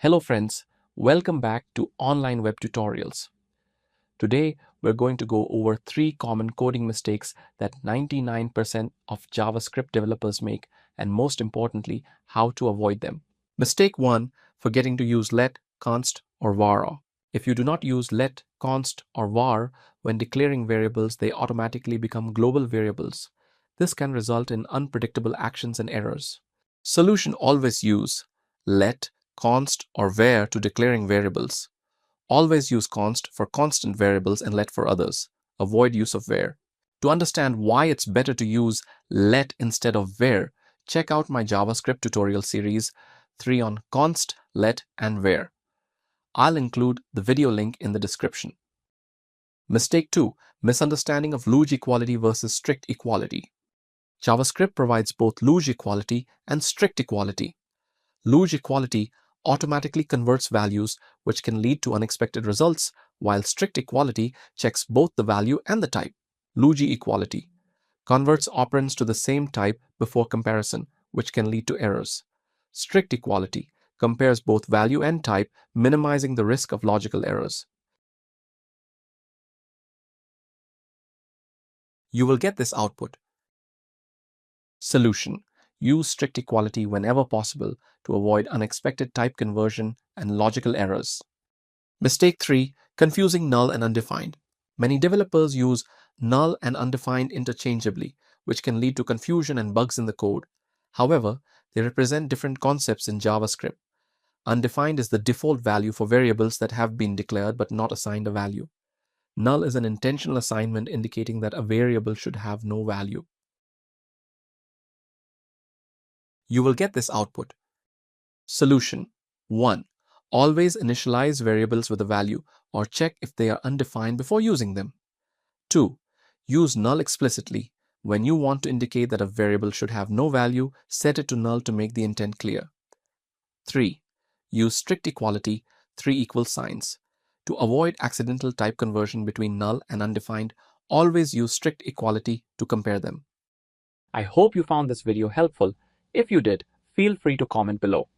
Hello friends, welcome back to Online Web Tutorials. Today we're going to go over 3 common coding mistakes that 99% of JavaScript developers make, and most importantly, how to avoid them. Mistake 1: forgetting to use let, const, or var. If you do not use let, const, or var when declaring variables, they automatically become global variables. This can result in unpredictable actions and errors. Solution: always use let, const, or var to declaring variables. Always use const for constant variables and let for others. Avoid use of var. To understand why it's better to use let instead of var, check out my JavaScript tutorial series 3 on const, let, and var. I'll include the video link in the description. Mistake 2: misunderstanding of luge equality versus strict equality. JavaScript provides both luge equality and strict equality. Luge equality automatically converts values, which can lead to unexpected results, while strict equality checks both the value and the type. Luge equality converts operands to the same type before comparison, which can lead to errors. Strict equality compares both value and type, minimizing the risk of logical errors. You will get this output. Solution: use strict equality whenever possible to avoid unexpected type conversion and logical errors. Mistake 3: confusing null and undefined. Many developers use null and undefined interchangeably, which can lead to confusion and bugs in the code. However, they represent different concepts in JavaScript. Undefined is the default value for variables that have been declared but not assigned a value. Null is an intentional assignment indicating that a variable should have no value. You will get this output. Solution: 1. Always initialize variables with a value or check if they are undefined before using them. 2. Use null explicitly. When you want to indicate that a variable should have no value, set it to null to make the intent clear. 3. Use strict equality, 3 equal signs. To avoid accidental type conversion between null and undefined, always use strict equality to compare them. I hope you found this video helpful. If you did, feel free to comment below.